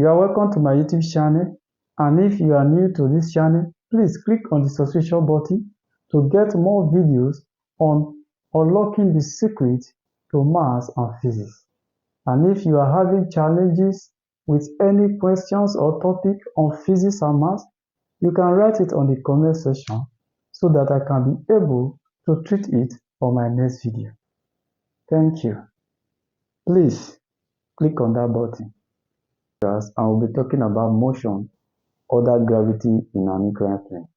You are welcome to my YouTube channel, and if you are new to this channel, please click on the subscription button to get more videos on unlocking the secret to maths and physics. And if you are having challenges with any questions or topic on physics and maths, you can write it on the comment section so that I can be able to treat it on my next video. Thank you. Please click on that button. And we'll be talking about motion under gravity in an inclined plane.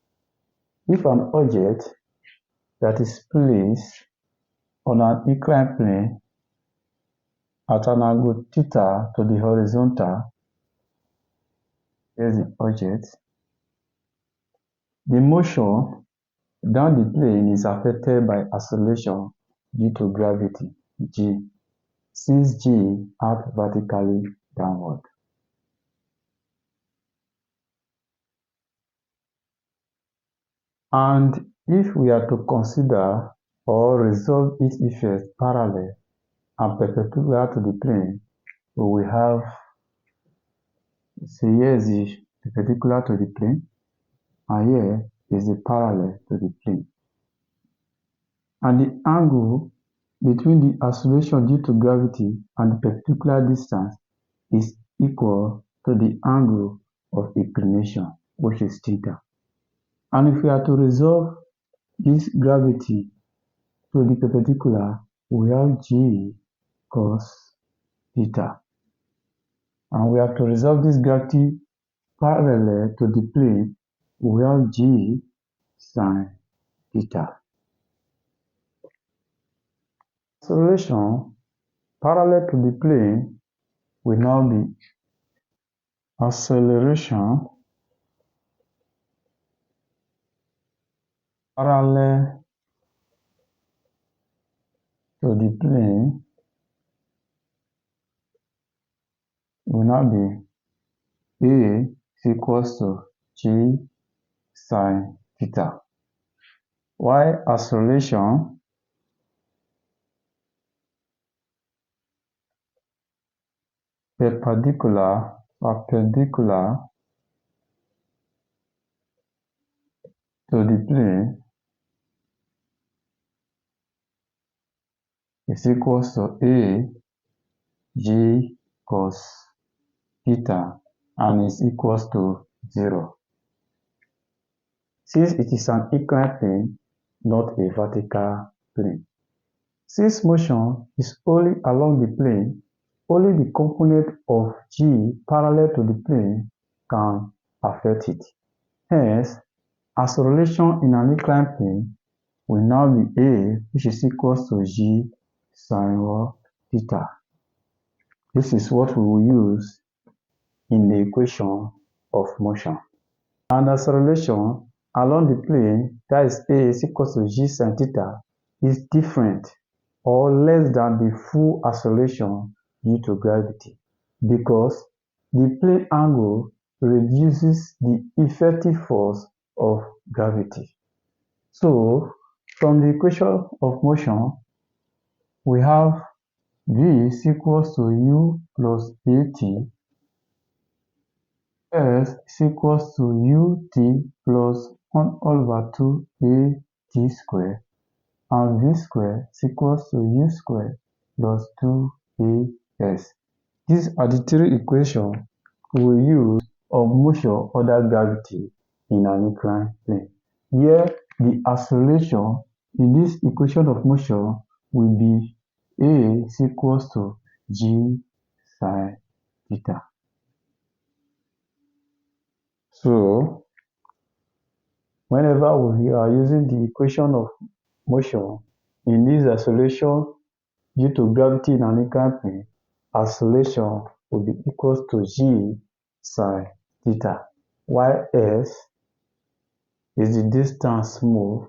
If an object that is placed on an inclined plane at an angle theta to the horizontal, here's the object, the motion down the plane is affected by acceleration due to gravity, G, since G acts vertically downward. And if we are to consider or resolve its effects parallel and perpendicular to the plane, we will have, so here is the perpendicular to the plane, and here is the parallel to the plane. And the angle between the acceleration due to gravity and the perpendicular distance is equal to the angle of inclination, which is theta. And if we are to resolve this gravity to the perpendicular, we have G cos theta. And we have to resolve this gravity parallel to the plane, we have G sin theta. Acceleration parallel to the plane will now be acceleration parallel to the plane will now be A is equals to G sin theta, while acceleration perpendicular to the plane is equals to A G cos theta and is equals to 0. Since it is an inclined plane, not a vertical plane. Since motion is only along the plane, only the component of G parallel to the plane can affect it. Hence, acceleration in an inclined plane will now be A, which is equals to G sin theta. This is what we will use in the equation of motion. And acceleration along the plane, that is A is equals to G sin theta, is different or less than the full acceleration due to gravity, because the plane angle reduces the effective force of gravity. So, from the equation of motion, we have V is equals to U plus AT, S is equals to UT plus 1 over 2 AT squared, and V squared is equals to U squared plus 2AS. These are the three equations we will use on motion under gravity in an inclined plane, where the acceleration in this equation of motion will be A is equals to G sin theta. So, whenever we are using the equation of motion in this acceleration due to gravity in an inclined plane, acceleration will be equals to G sin theta, while S is the distance moved,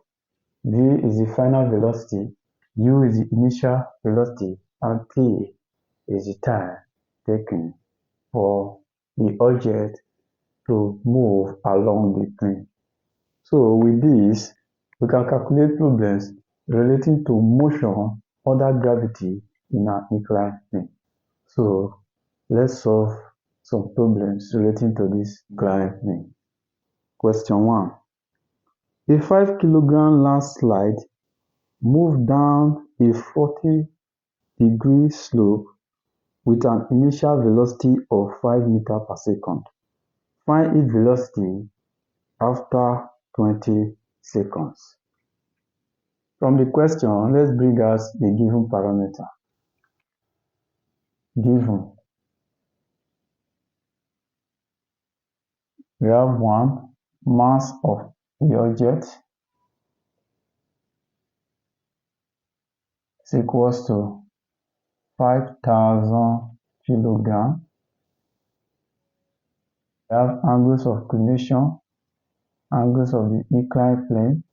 V is the final velocity, U is the initial velocity, and T is the time taken for the object to move along the plane. So with this, we can calculate problems relating to motion under gravity in an inclined plane. So let's solve some problems relating to this inclined plane. Question 1. A 5 kg landslide moved down a 40-degree slope with an initial velocity of 5 meters per second. Find its velocity after 20 seconds. From the question, let's bring out the given parameter. Given. We have 1, mass of the object is equals to 5,000 kilograms. We have angles of inclination, angles of the inclined plane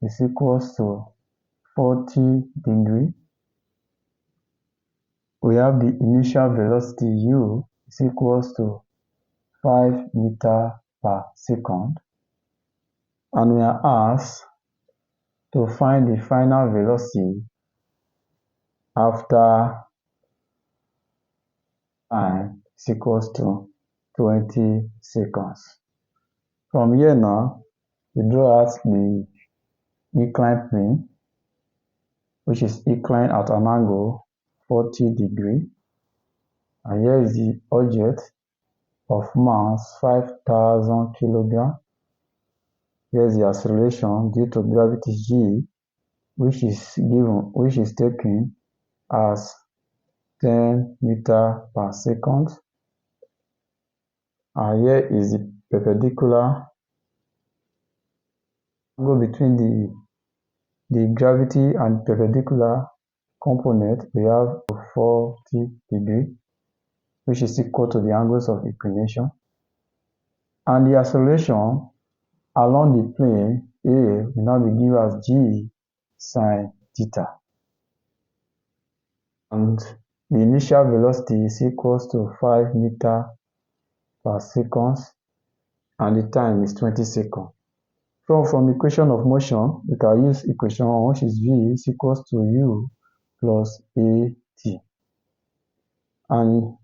is equals to 40 degrees. We have the initial velocity u is equals to 5 meters per second. And we are asked to find the final velocity after time is equals to 20 seconds. From here now, we draw out the inclined plane, which is inclined at an angle 40 degrees. And here is the object of mass 5,000 kilograms. Here is the acceleration due to gravity g, which is taken as 10 meters per second. And here is the perpendicular angle between the gravity and perpendicular component. We have 40 degrees, which is equal to the angles of inclination. And the acceleration along the plane A will now be given as g sine theta. And the initial velocity is equals to 5 meters per second, and the time is 20 seconds. So from equation of motion, we can use equation 1, which is v is equals to u plus at, and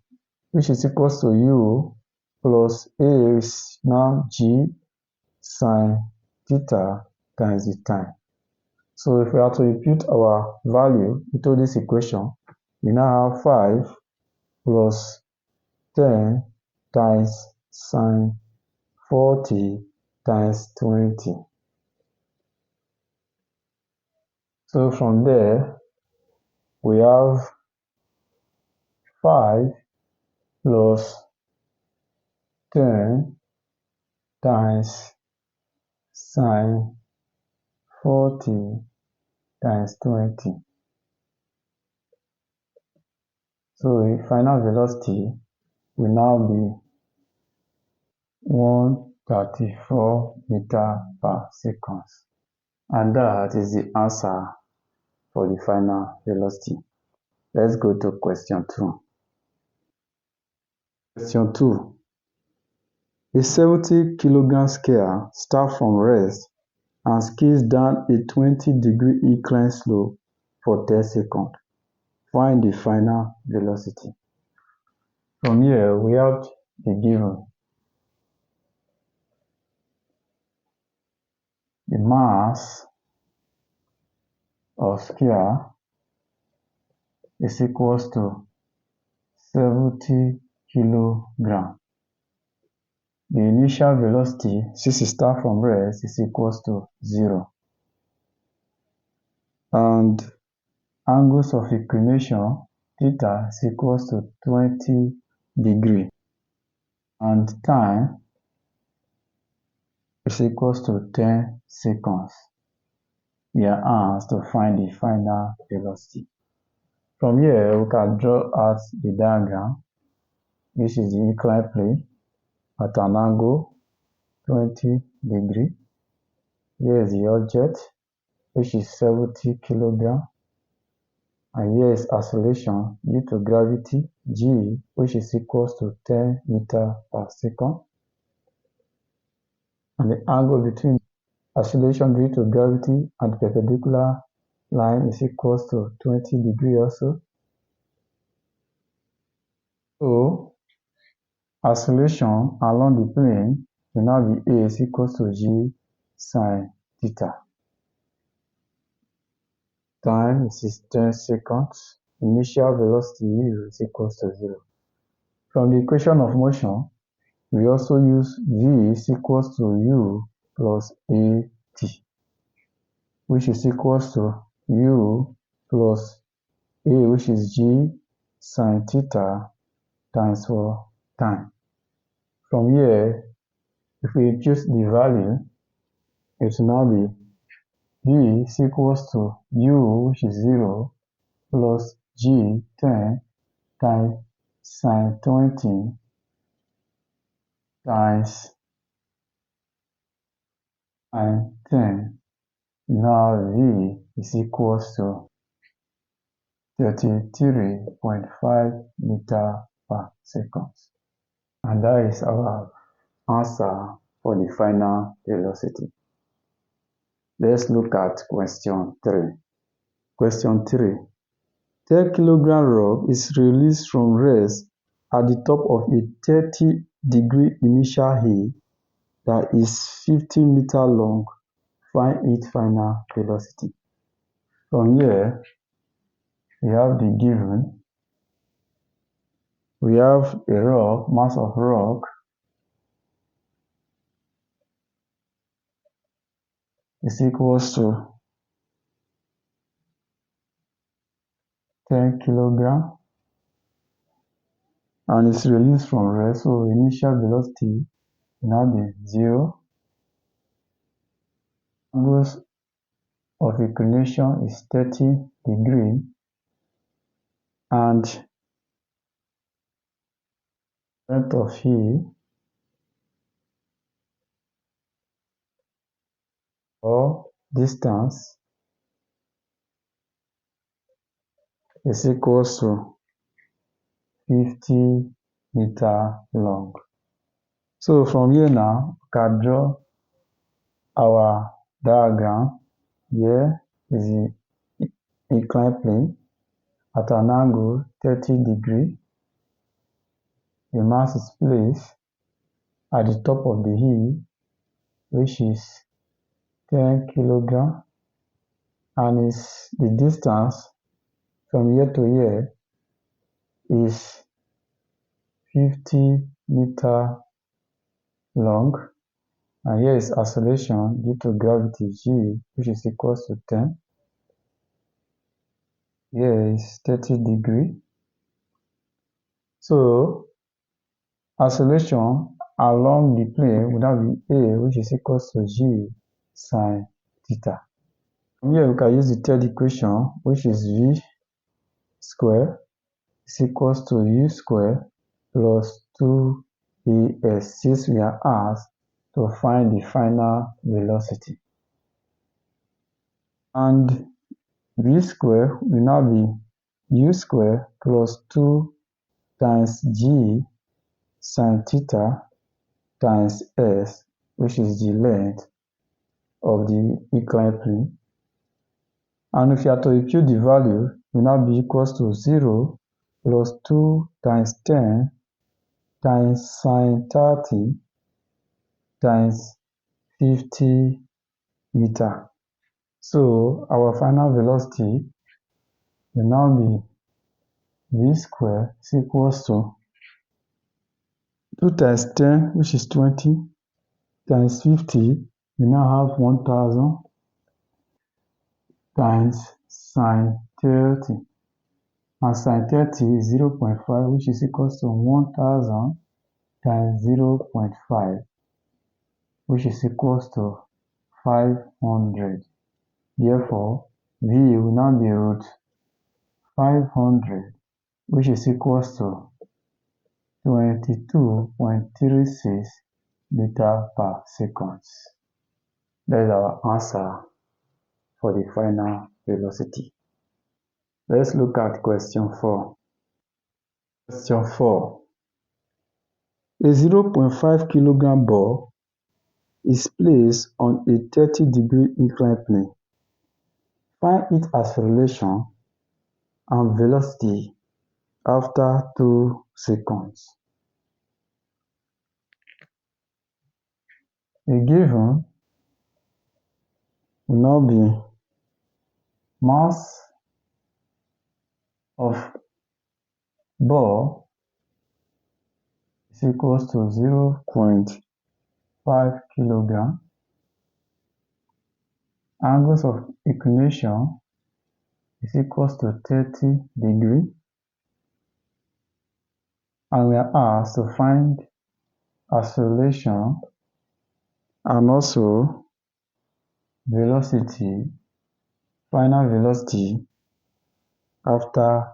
which is equals to u plus a is now g sine theta times the time. So if we are to impute our value into this equation, we now have 5 plus 10 times sine 40 times 20. So from there, we have 5 plus 10 times sine 40 times 20. So the final velocity will now be 134 meters per second. And that is the answer for the final velocity. Let's go to question 2. Question 2. A 70 kilogram scale starts from rest and skids down a 20-degree incline slope for 10 seconds. Find the final velocity. From here, we have the given. The mass of scale is equals to 70 kilograms. The initial velocity, since it starts from rest, is equals to 0. And angles of inclination, theta, is equals to 20 degrees. And time is equals to 10 seconds. We are asked to find the final velocity. From here, we can draw out the diagram. This is the inclined plane at an angle 20 degrees. Here is the object, which is 70 kilograms. And here is acceleration due to gravity, g, which is equals to 10 meters per second. And the angle between acceleration due to gravity and the perpendicular line is equals to 20 degrees also. So acceleration along the plane will now be A is equals to G sine theta. Time is 10 seconds. Initial velocity U is equals to 0. From the equation of motion, we also use V is equals to U plus AT, which is equals to U plus A, which is G sine theta times for time. From here, if we choose the value, it will now be V is equals to U, which is 0, plus G 10 times sine 20 times sine 10. Now V is equals to 33.5 meter per second. And that is our answer for the final velocity. Let's look at question 3. Question 3. 10 kilogram rock is released from rest at the top of a 30-degree initial hill that is 50 meters long. Find its final velocity. From here, we have the given. We have a rock, mass of rock is equals to 10 kilogram and it's released from rest, so initial velocity will now be 0. Angle of inclination is 30 degrees and length of hill or distance is equals to 50 meters long. So from here now, we can draw our diagram. Here is the inclined plane at an angle 30 degrees. The mass is placed at the top of the hill, which is 10 kilogram, and is the distance from here to here is 50 meters long, and here is acceleration due to gravity G, which is equals to 10. Here is 30 degrees. So acceleration along the plane would now be A, which is equals to G sine theta. From here we can use the third equation, which is V square is equals to U square plus 2AS, since we are asked to find the final velocity. And V square will now be U square plus 2 times G sine theta times S, which is the length of the inclined plane. And if you are to impute the value, it will now be equals to 0 plus 2 times 10 times sine 30 times 50 meters. So our final velocity will now be V square is equals to 2 times 10, which is 20, times 50, we now have 1000 times sine 30. And sine 30 is 0.5, which is equals to 1000 times 0.5, which is equals to 500. Therefore, V will now be root 500, which is equals to 22.36 meters per second. That is our answer for the final velocity. Let's look at question 4. Question 4. A 0.5 kilogram ball is placed on a 30-degree inclined plane. Find its acceleration and velocity after 2 seconds. The given will now be mass of ball is equals to 0.5 kilogram. Angles of inclination is equals to 30 degrees. And we are asked to find acceleration and also velocity, final velocity after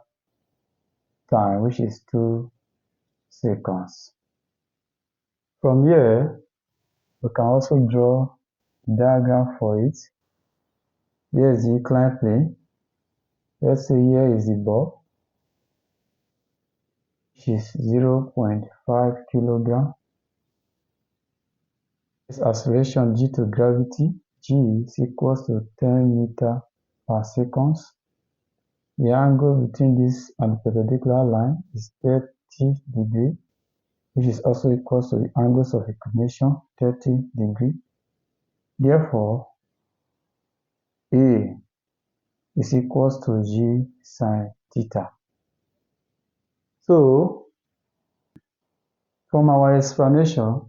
time, which is 2 seconds. From here, we can also draw a diagram for it. Here is the inclined plane. Let's say here is the ball, which is 0.5 kilogram. This acceleration due to gravity, g is equals to 10 meters per second. The angle between this and the perpendicular line is 30 degrees, which is also equal to the angles of inclination, 30 degrees. Therefore, A is equals to G sine theta. So, from our explanation,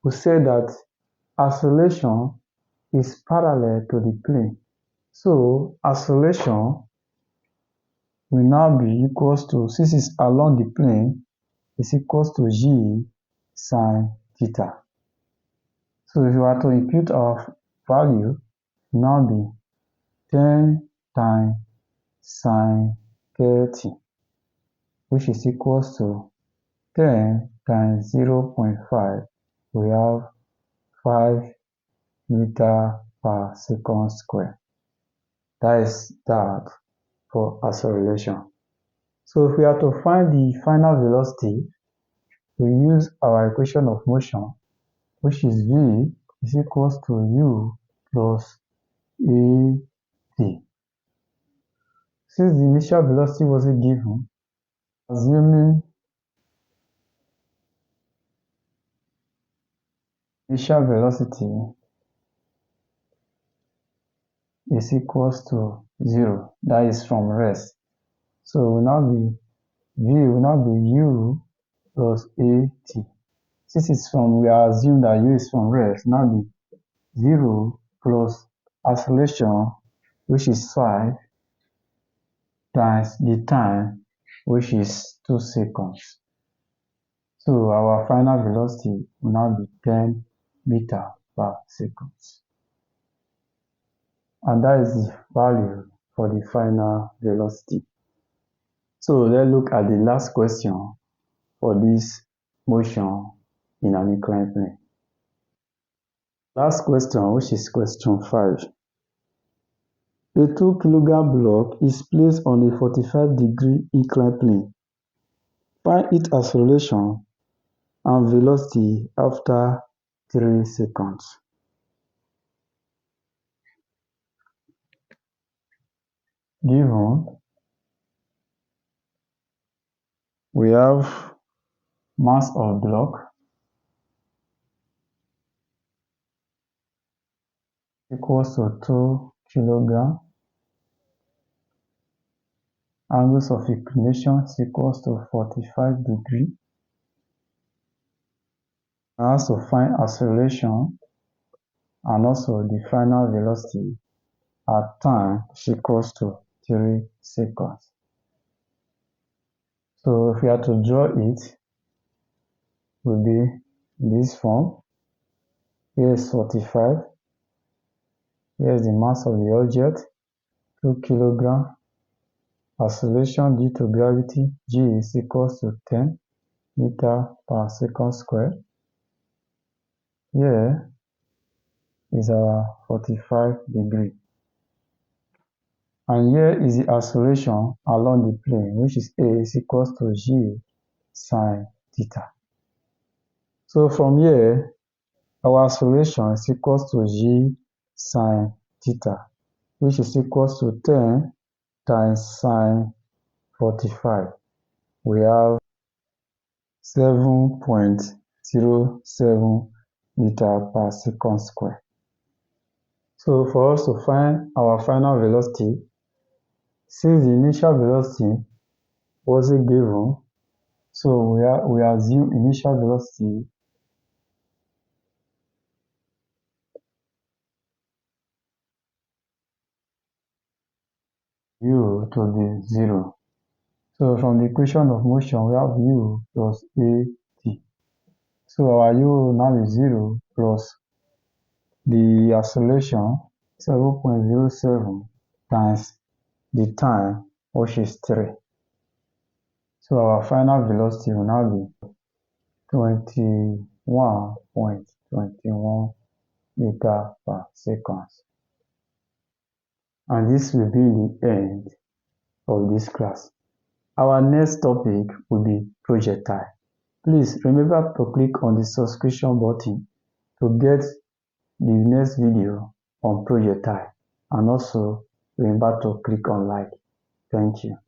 we say that acceleration is parallel to the plane. So, acceleration will now be equals to, since it's along the plane, is equals to G sine theta. So if you are to impute our value, it will now be 10 times sine 30, which is equals to 10 times 0.5. We have 5 meters per second square. That is that for acceleration. So if we are to find the final velocity, we use our equation of motion, which is V is equals to U plus AT. Since the initial velocity wasn't given, assuming initial velocity is equals to 0, that is from rest. So will now be V will now be U plus AT. Since it's from, we are assuming that U is from rest, now be 0 plus acceleration, which is 5, times the time, which is 2 seconds. So our final velocity will now be 10 meters per second. And that is the value for the final velocity. So let's look at the last question for this motion in an inclined plane. Last question, which is question 5. A 2 kilogram block is placed on a 45-degree inclined plane. Find its acceleration and velocity after 3 seconds. Given, we have mass of block equals to 2 kilogram. Angles of inclination is equals to 45 degrees. I also find acceleration and also the final velocity at time is equals to 3 seconds. So if we are to draw it, will be in this form. Here is 45. Here is the mass of the object, 2 kilogram. Acceleration due to gravity, G is equals to 10 meters per second square. Here is our 45 degree. And here is the acceleration along the plane, which is A is equals to G sine theta. So from here, our acceleration is equals to G sine theta, which is equals to 10 times sine 45. We have 7.07 meter per second square. So for us to find our final velocity, since the initial velocity wasn't given, so we assume initial velocity u to be 0. So from the equation of motion, we have u plus at. So our u now is 0 plus the acceleration 7.07 times the time, which is 3. So our final velocity will now be 21.21 meter per second. And this will be the end of this class. Our next topic will be projectile. Please remember to click on the subscription button to get the next video on projectile, and also remember to click on like. Thank you.